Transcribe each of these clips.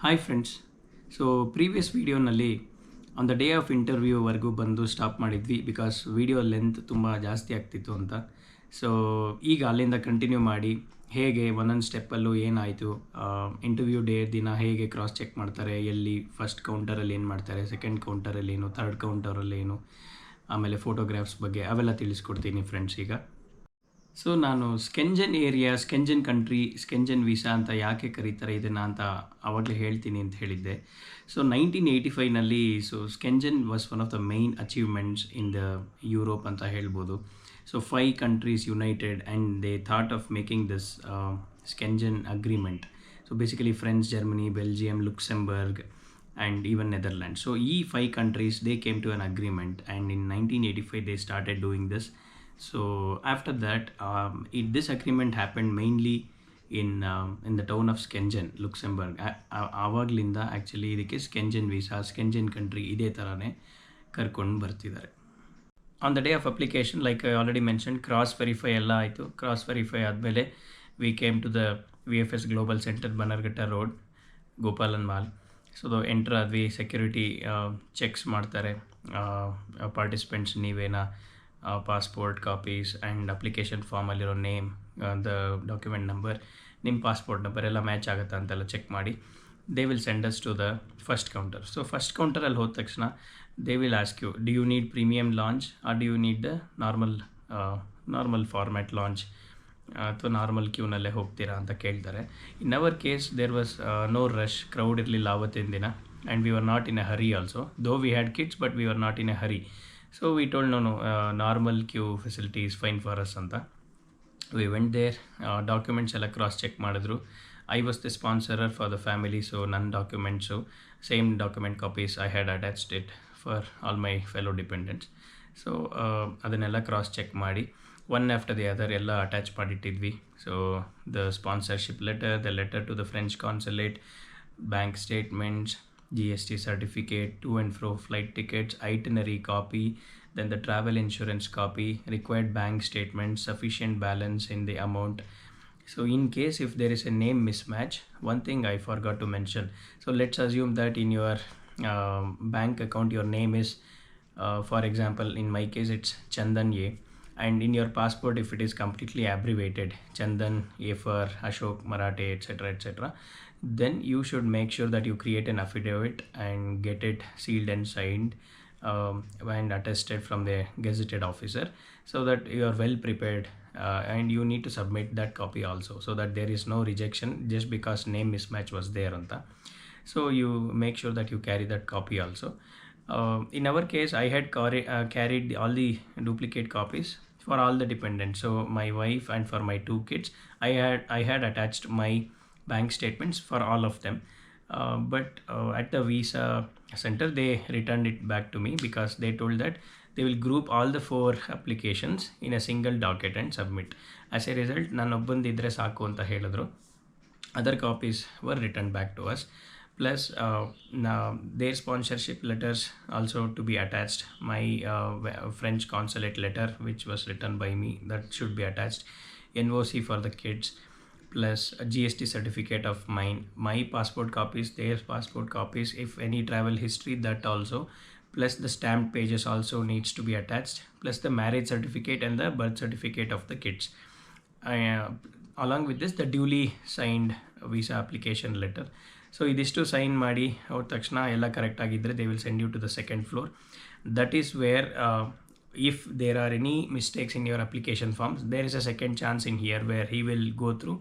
Hi friends. So previous ವೀಡಿಯೋನಲ್ಲಿ on the day of ಇಂಟರ್ವ್ಯೂವರೆಗೂ ಬಂದು ಸ್ಟಾಪ್ ಮಾಡಿದ್ವಿ ಬಿಕಾಸ್ ವೀಡಿಯೋ ಲೆಂತ್ ತುಂಬ ಜಾಸ್ತಿ ಆಗ್ತಿತ್ತು ಅಂತ. ಸೊ ಈಗ ಅಲ್ಲಿಂದ ಕಂಟಿನ್ಯೂ ಮಾಡಿ ಹೇಗೆ ಒಂದೊಂದು ಸ್ಟೆಪ್ಪಲ್ಲೂ ಏನಾಯಿತು, ಇಂಟರ್ವ್ಯೂ ಡೇ ದಿನ ಹೇಗೆ ಕ್ರಾಸ್ ಚೆಕ್ ಮಾಡ್ತಾರೆ, ಎಲ್ಲಿ ಫಸ್ಟ್ ಕೌಂಟರಲ್ಲಿ ಏನು ಮಾಡ್ತಾರೆ, ಸೆಕೆಂಡ್ ಕೌಂಟರಲ್ಲಿ ಏನು, ಥರ್ಡ್ ಕೌಂಟರಲ್ಲಿ ಏನು, ಆಮೇಲೆ ಫೋಟೋಗ್ರಾಫ್ಸ್ ಬಗ್ಗೆ ಅವೆಲ್ಲ ತಿಳಿಸ್ಕೊಡ್ತೀನಿ ಫ್ರೆಂಡ್ಸ್ ಈಗ. ಸೊ ನಾನು ಸ್ಕೆಂಜನ್ ಕಂಟ್ರಿ, ಸ್ಕೆಂಜನ್ ವೀಸಾ ಅಂತ ಯಾಕೆ ಕರೀತಾರೆ ಇದನ್ನು ಅಂತ ಆವಾಗಲೇ ಹೇಳ್ತೀನಿ ಅಂತ ಹೇಳಿದ್ದೆ. ಸೊ 1985ನಲ್ಲಿ Schengen was one of the main achievements in the Europe ಅಂತ ಹೇಳ್ಬೋದು. So 5 countries united and they thought of making this Schengen agreement. So basically France, Germany, Belgium, Luxembourg and even Netherlands. So E 5 countries they came to an agreement, and in 1985 they started doing this. So after that, this agreement happened mainly in the town of Schengen, Luxembourg. ಆವಾಗಲಿಂದ actually ಇದಕ್ಕೆ Schengen visa, Schengen country ಇದೇ ಥರನೇ ಕರ್ಕೊಂಡು ಬರ್ತಿದ್ದಾರೆ. On the day of application, like I already mention, cross verify ಎಲ್ಲ ಆಯಿತು. Cross verify ಆದಮೇಲೆ we came to the VFS global centre, Bannerghatta road, Gopalan mall. So entry ಆದ್ವಿ. ಸೆಕ್ಯೂರಿಟಿ ಚೆಕ್ಸ್ ಮಾಡ್ತಾರೆ ಪಾರ್ಟಿಸಿಪೆಂಟ್ಸ್ ನೀವೇನ, ಪಾಸ್ಪೋರ್ಟ್ ಕಾಪೀಸ್ ಆ್ಯಂಡ್ ಅಪ್ಲಿಕೇಶನ್ ಫಾರ್ಮಲ್ಲಿರೋ name, the document number, ನಿಮ್ಮ passport number ಎಲ್ಲ match ಆಗುತ್ತಾ ಅಂತೆಲ್ಲ ಚೆಕ್ ಮಾಡಿ they will send us to the first counter. So first ಕೌಂಟರಲ್ಲಿ ಹೋದ ತಕ್ಷಣ they will ask you, do you need premium lounge or do you need the normal format lounge, ಅಥವಾ normal ಕ್ಯೂನಲ್ಲೇ ಹೋಗ್ತೀರಾ ಅಂತ ಕೇಳ್ತಾರೆ. In our case there was no rush, crowd ಇರಲಿಲ್ಲ ಆವತ್ತಿನ ದಿನ, and we are not in a hurry also, though we had kids but we are not in a hurry. So we told no normal Q facility is fine for us ಅಂತ. We went there, documents ಎಲ್ಲ cross check ಮಾಡಿದ್ರು. I was the sponsorer for the family, so ನನ್ನ documents same document copies I had attached it for all my fellow dependents. So ಅದನ್ನೆಲ್ಲ cross check ಮಾಡಿ one after the other ಎಲ್ಲ attach ಮಾಡಿಟ್ಟಿದ್ವಿ. So the sponsorship letter, the letter to the French consulate, bank statements, GST certificate, to and fro flight tickets, itinerary copy, then the travel insurance copy, required bank statements, sufficient balance in the amount. So in case if there is a name mismatch, one thing I forgot to mention. So let's assume that in your bank account your name is, for example, in my case it's Chandan A, and in your passport if it is completely abbreviated, Chandan A for Ashok, Marathe, etc., etc., then you should make sure that you create an affidavit and get it sealed and signed and attested from the gazetted officer, so that you are well prepared, and you need to submit that copy also, so that there is no rejection just because name mismatch was there anta. So you make sure that you carry that copy also. In our case I had carried all the duplicate copies for all the dependents. So my wife and for my 2 kids I had attached my bank statements for all of them, but at the visa center they returned it back to me because they told that they will group all the 4 applications in a single docket and submit. As a result nannobbandiದ್ರೆ ಸಾಕು ಅಂತ ಹೇಳಿದ್ರು. Other copies were returned back to us, plus now their sponsorship letters also to be attached. My French consulate letter which was written by me, that should be attached. NOC for the kids, plus a GST certificate of mine, my passport copies, their passport copies, if any travel history, that also, plus the stamped pages also needs to be attached, plus the marriage certificate and the birth certificate of the kids. Along with this the duly signed visa application letter. So idistu sign ಮಾಡಿ ಹೋದ ತಕ್ಷಣ ಎಲ್ಲ correct ಆಗಿದ್ದರೆ they will send you to the second floor. That is where if there are any mistakes in your application forms, there is a second chance in here where he will go through.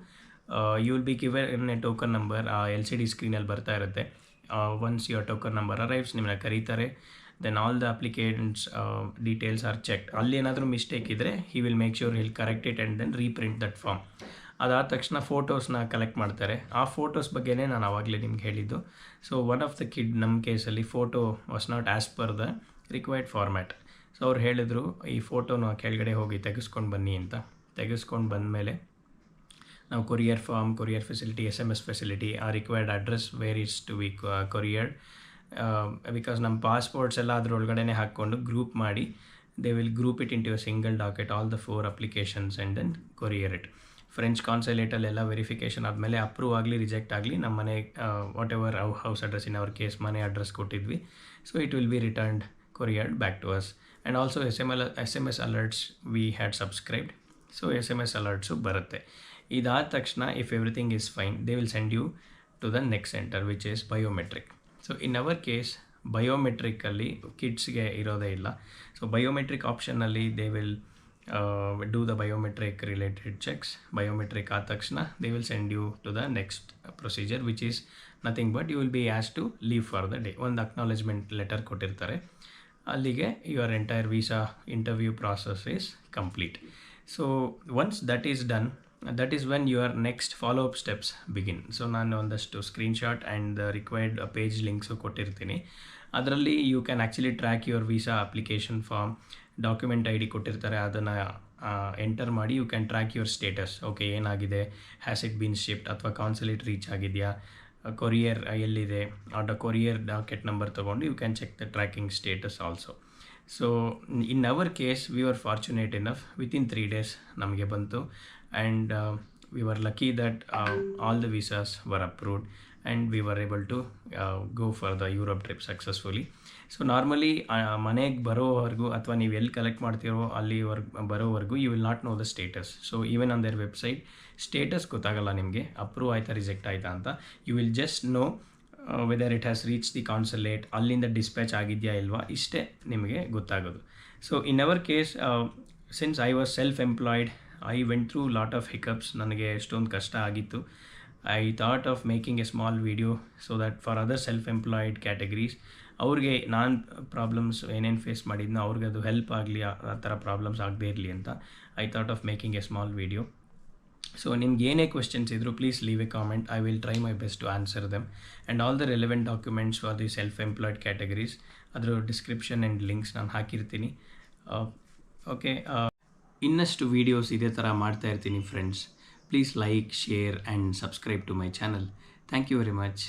You will be given a token number, LCD screenಲ್ಲಿ ಬರ್ತಾ ಇರುತ್ತೆ. Once your token number arrives ನಿಮ್ಮನ್ನ ಕರೀತಾರೆ, then all the applicants details are checked. ಅಲ್ಲಿ ಏನಾದರೂ mistake ಇದ್ದರೆ he will make sure he'll correct it and then reprint that form. ಅದಾದ ತಕ್ಷಣ ಫೋಟೋಸ್ನ collect ಮಾಡ್ತಾರೆ. ಆ ಫೋಟೋಸ್ ಬಗ್ಗೆನೇ ನಾನು ಆವಾಗಲೇ ನಿಮ್ಗೆ ಹೇಳಿದ್ದು. So one of the kid ನಮ್ಮ ಕೇಸಲ್ಲಿ photo was not as per the required format. So ಅವ್ರು ಹೇಳಿದ್ರು ಈ ಫೋಟೋನ ಕೆಳಗಡೆ ಹೋಗಿ ತೆಗೆಸ್ಕೊಂಡು ಬನ್ನಿ ಅಂತ. ತೆಗೆಸ್ಕೊಂಡು ಬಂದಮೇಲೆ ನಾವು courier form, courier facility, SMS facility, ಆ required address where is to be couriered, because ನಮ್ಮ ಪಾಸ್ಪೋರ್ಟ್ಸ್ ಎಲ್ಲ ಅದರೊಳಗಡೆ ಹಾಕ್ಕೊಂಡು ಗ್ರೂಪ್ ಮಾಡಿ they will group it into a single docket, all the 4 applications, and then courier it. French ಕಾನ್ಸುಲೇಟಲ್ಲೆಲ್ಲ verification ಆದಮೇಲೆ approve ಆಗಲಿ reject ಆಗಲಿ ನಮ್ಮ ಮನೆ what house address in our case ಮನೆ ಅಡ್ರೆಸ್ ಕೊಟ್ಟಿದ್ವಿ. So it will be returned couriered back to us. And also SMS alerts we had subscribed. So SMS alerts ಬರುತ್ತೆ. ಇದಾದ ತಕ್ಷಣ if everything is fine they will send you to the next centre which is biometric. So in our case ಬಯೋಮೆಟ್ರಿಕಲ್ಲಿ ಕಿಡ್ಸ್ಗೆ ಇರೋದೇ ಇಲ್ಲ. So biometric optionally they will do the biometric related checks. Biometric ಆದ ತಕ್ಷಣ they will send you to the next procedure which is nothing but you will be asked to leave for the day. ಒಂದು acknowledgement letter ಕೊಟ್ಟಿರ್ತಾರೆ, ಅಲ್ಲಿಗೆ your entire visa interview process is complete. So once that is done, that is when your next follow-up steps begin. ಸೊ ನಾನು ಒಂದಷ್ಟು screenshot and required page links ಕೊಟ್ಟಿರ್ತೀನಿ. ಅದರಲ್ಲಿ you can actually track your visa application form, document ID ಕೊಟ್ಟಿರ್ತಾರೆ, ಅದನ್ನು enter ಮಾಡಿ you can track your status. Okay, ಏನಾಗಿದೆ, has it been shift ಅಥವಾ ಕಾನ್ಸುಲೇಟ್ ರೀಚ್ ಆಗಿದೆಯಾ, ಕೊರಿಯರ್ ಎಲ್ಲಿದೆ, ಕೊರಿಯರ್ ಡಾಕೆಟ್ ನಂಬರ್ ತೊಗೊಂಡು you can check the tracking status also. So in our case we were fortunate enough, within 3 days ನಮಗೆ ಬಂತು. And we were lucky that all the visas were approved and we were able to go for the Europe trip successfully. So normally ಮನೆಗೆ ಬರೋವರೆಗೂ ಅಥವಾ ನೀವು ಎಲ್ಲಿ collect ಮಾಡ್ತೀರೋ ಬರೋವರೆಗೂ you will not know the status. So even on their website status ಗೊತ್ತಾಗಲ್ಲ ನಿಮಗೆ, approve ಆಯಿತಾ ರಿಜೆಕ್ಟ್ ಆಯಿತಾ ಅಂತ. You will just know whether it has reach the consulate, ಅಲ್ಲಿಂದ ಡಿಸ್ಪ್ಯಾಚ್ ಆಗಿದೆಯಾ ಇಲ್ವಾ, ಇಷ್ಟೇ ನಿಮಗೆ ಗೊತ್ತಾಗೋದು. So in our case since I was self employed, I went through lot of hiccups. ನನಗೆ ಎಷ್ಟೊಂದು ಕಷ್ಟ ಆಗಿತ್ತು. I thought of making a small video so that for other self employed categories ಅವ್ರಿಗೆ ನಾನು ಪ್ರಾಬ್ಲಮ್ಸ್ ಏನೇನು ಫೇಸ್ ಮಾಡಿದ್ನೋ ಅವ್ರಿಗೆ ಅದು help ಆಗಲಿ, ಆ ಥರ ಪ್ರಾಬ್ಲಮ್ಸ್ ಆಗದೇ ಇರಲಿ ಅಂತ I thought of making a small video. So ನಿಮ್ಗೆ ಏನೇ ಕ್ವೆಶ್ಚನ್ಸ್ ಇದ್ದರೂ please leave a comment, I will try my best to answer them. And all the relevant documents for the self employed categories ಅದರ description and links ನಾನು ಹಾಕಿರ್ತೀನಿ. Okay, ಇನ್ನಷ್ಟು videos ಇದೇ ಥರ ಮಾಡ್ತಾ ಇರ್ತೀನಿ friends. Please like, share and subscribe to my channel. Thank you very much.